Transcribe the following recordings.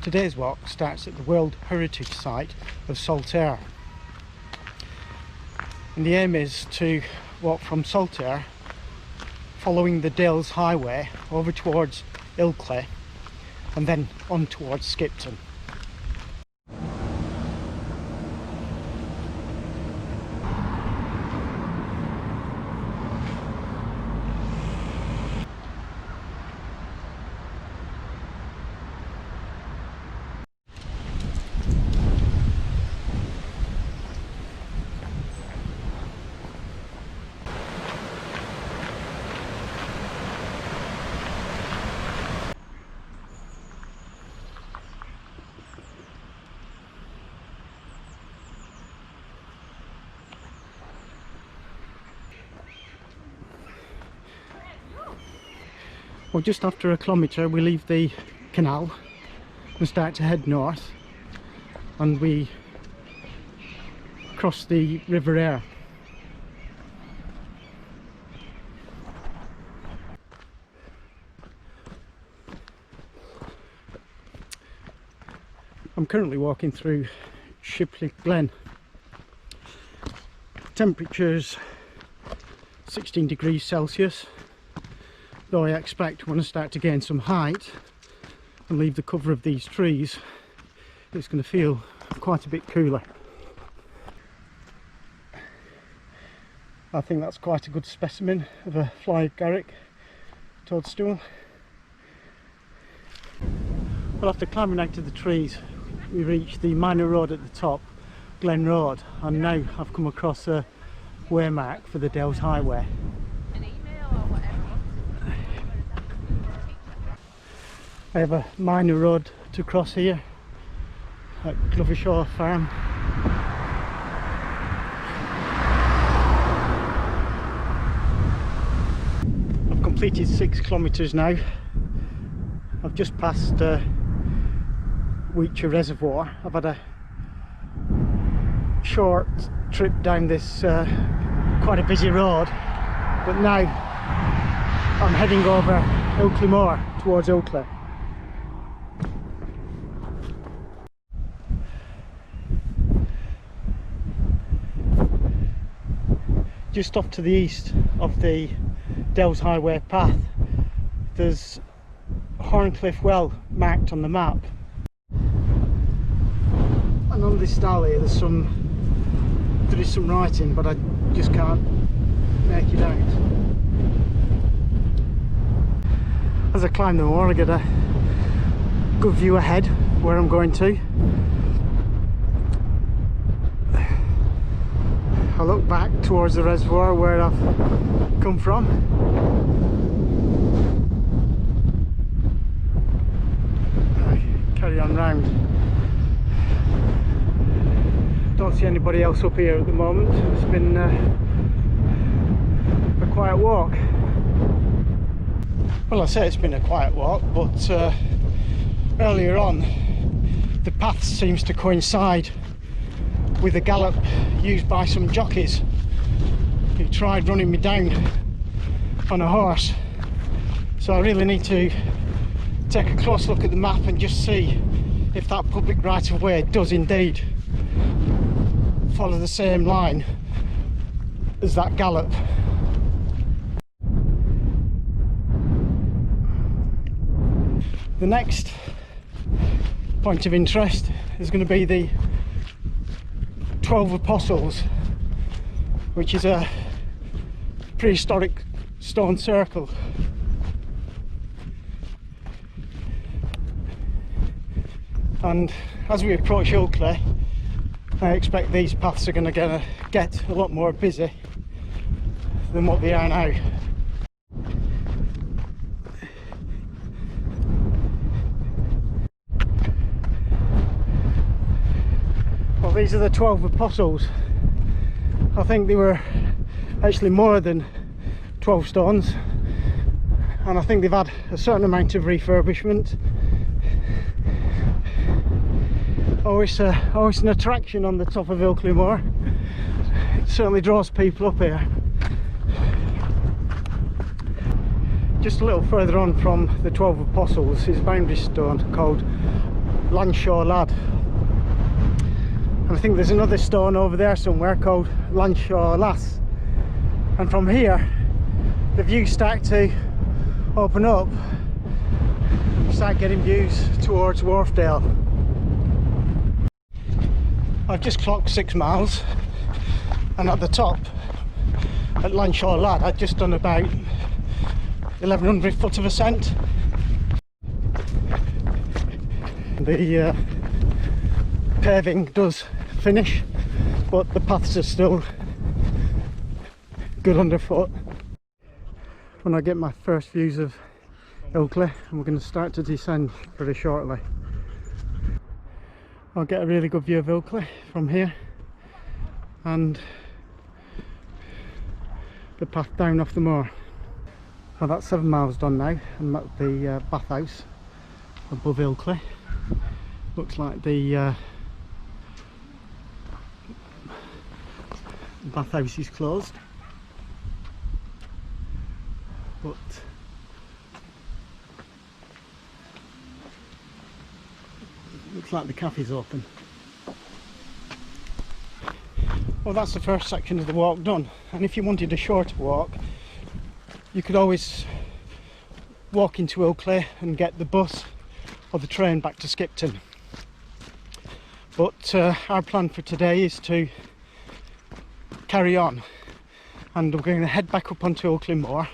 Today's walk starts at the World Heritage Site of Saltaire, and the aim is to walk from Saltaire following the Dales Highway over towards Ilkley and then on towards Skipton. Well, just after a kilometre we leave the canal and start to head north, and we cross the River Aire. I'm currently walking through Shipley Glen. Temperature's 16 degrees Celsius. Though I expect when I start to gain some height and leave the cover of these trees, it's going to feel quite a bit cooler. I think that's quite a good specimen of a fly agaric toadstool. Well, after climbing out of the trees, we reached the minor road at the top, Glen Road, and now I've come across a waymark for the Dales Highway. I have a minor road to cross here at Glovershaw Farm. I've completed 6 kilometres now. I've just passed Weecher Reservoir. I've had a short trip down this quite a busy road, but now I'm heading over Ilkley Moor towards Ilkley. Just off to the east of the Dales Highway path, there's Horncliffe Well marked on the map, and on this alley there is some writing, but I just can't make it out. As I climb the moor, I get a good view ahead where I'm going to. I look back towards the reservoir where I've come from. I carry on round. Don't see anybody else up here at the moment. It's been a quiet walk. Well, I say it's been a quiet walk, but earlier on the path seems to coincide with a gallop used by some jockeys who tried running me down on a horse. So I really need to take a close look at the map and just see if that public right of way does indeed follow the same line as that gallop. The next point of interest is going to be the 12 Apostles, which is a prehistoric stone circle. And as we approach Ilkley, I expect these paths are going to get a lot more busy than what they are now. Well, these are the 12 Apostles. I think they were actually more than 12 stones, and I think they've had a certain amount of refurbishment. Always an attraction on the top of Ilkley Moor. It certainly draws people up here. Just a little further on from the 12 Apostles is a boundary stone called Landshore Lad. And I think there's another stone over there somewhere called Landshore Lass. And from here, the views start to open up. You start getting views towards Wharfdale. I've just clocked 6 miles, and at the top, at Landshore Lad, I'd just done about 1100 foot of ascent. The paving does finish, but the paths are still good underfoot. When I get my first views of Ilkley, and we're going to start to descend pretty shortly. I'll get a really good view of Ilkley from here, and the path down off the moor. Well, that's 7 miles done now. I'm at the bathhouse above Ilkley. Looks like the bathhouse is closed, but looks like the cafe's open. Well, that's the first section of the walk done, and if you wanted a shorter walk, you could always walk into Ilkley and get the bus or the train back to Skipton. But our plan for today is to carry on, and we're going to head back up onto Ilkley Moor,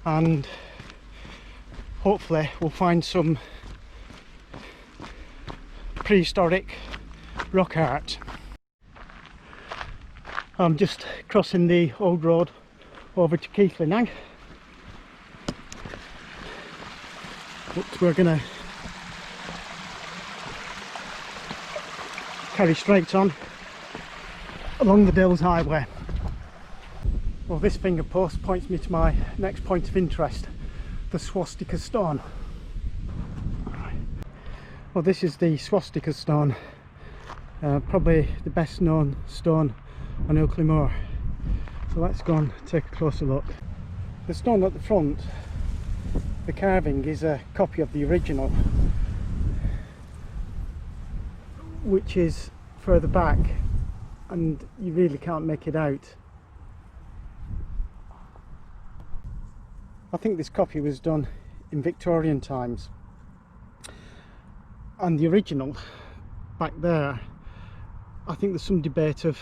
and hopefully we'll find some prehistoric rock art. I'm just crossing the old road over to Keighley now, but we're going to carry straight on along the Dills Highway. Well, this finger post points me to my next point of interest, the Swastika stone. Well, this is the Swastika stone, probably the best known stone on Ilkley Moor. So let's go and take a closer look. The stone at the front, the carving, is a copy of the original, which is further back, and you really can't make it out. I think this copy was done in Victorian times, and the original back there, I think there's some debate of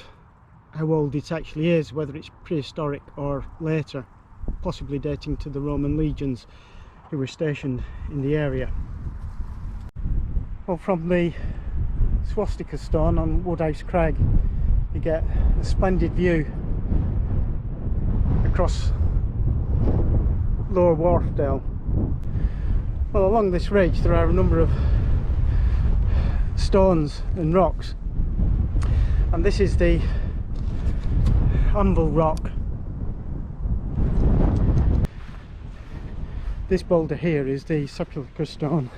how old it actually is, whether it's prehistoric or later, possibly dating to the Roman legions who were stationed in the area. Well, from the Swastika stone on Woodhouse Crag, you get a splendid view across Lower Wharfdale. Well, along this ridge there are a number of stones and rocks, and this is the Anvil Rock. This boulder here is the Sepulchre stone.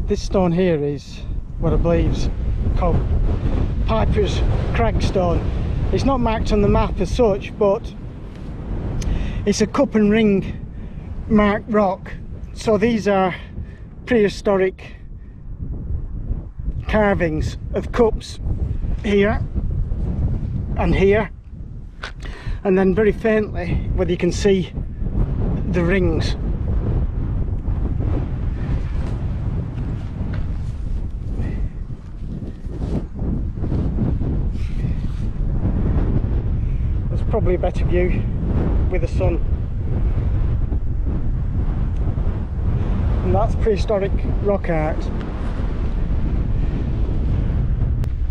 This stone here is what I believe is called Piper's Crag stone. It's not marked on the map as such, but it's a cup and ring marked rock. So these are prehistoric carvings of cups here and here, and then very faintly where you can see the rings. There's probably a better view with the sun, and that's prehistoric rock art.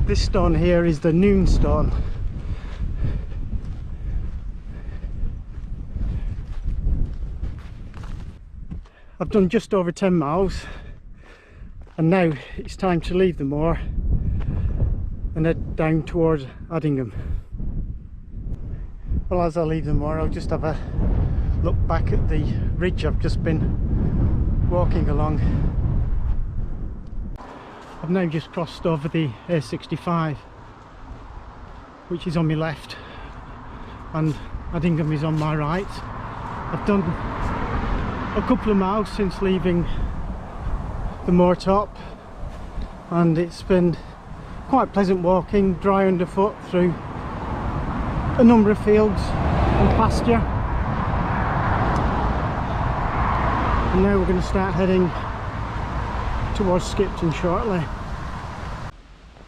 This stone here is the Noon stone. I've done just over 10 miles, and now it's time to leave the moor and head down towards Addingham. Well, as I leave the moor, I'll just have a look back at the ridge I've just been walking along. I've now just crossed over the A65, which is on my left, and Addingham is on my right. I've done a couple of miles since leaving the moor top, and it's been quite pleasant walking, dry underfoot through a number of fields and pasture. And now we're going to start heading towards Skipton shortly.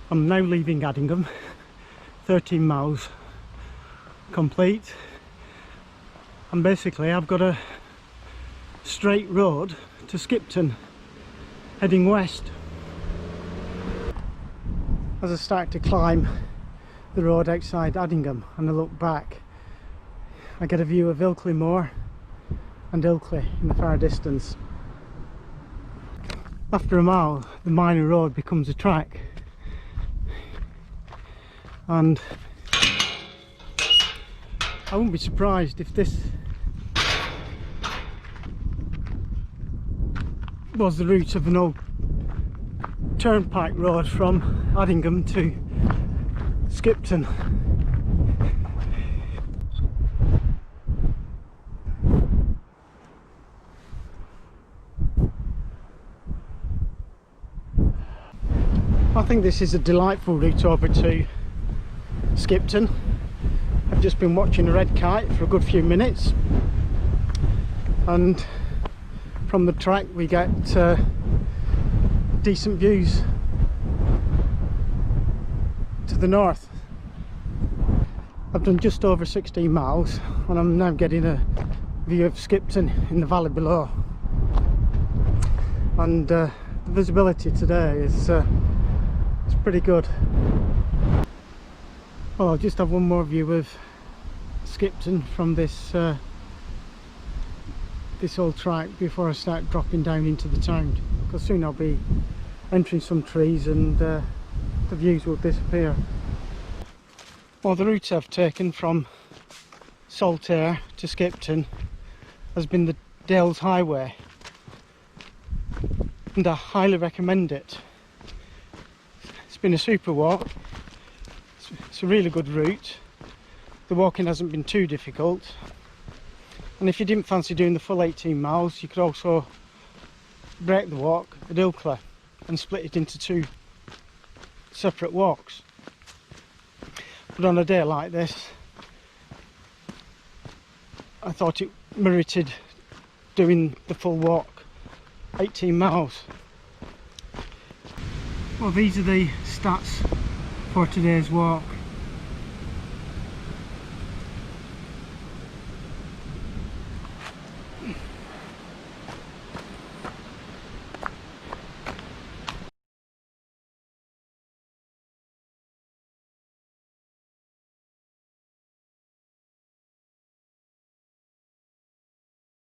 I'm now leaving Addingham, 13 miles complete, and basically I've got a straight road to Skipton heading west. As I start to climb the road outside Addingham and I look back, I get a view of Ilkley Moor and Ilkley in the far distance. After a mile, the minor road becomes a track, and I wouldn't be surprised if this was the route of an old turnpike road from Addingham to Skipton. I think this is a delightful route over to Skipton. I've just been watching a red kite for a good few minutes, and from the track we get decent views to the north. I've done just over 16 miles and I'm now getting a view of Skipton in the valley below, and the visibility today is pretty good. Well, I'll just have one more view of Skipton from this this old track before I start dropping down into the town, because soon I'll be entering some trees and the views will disappear. Well, the route I've taken from Saltaire to Skipton has been the Dales Highway, and I highly recommend it. It's been a super walk. It's a really good route. The walking hasn't been too difficult, and if you didn't fancy doing the full 18 miles, you could also break the walk at Ilkley and split it into two separate walks. But on a day like this, I thought it merited doing the full walk, 18 miles. Well, these are the stats for today's walk.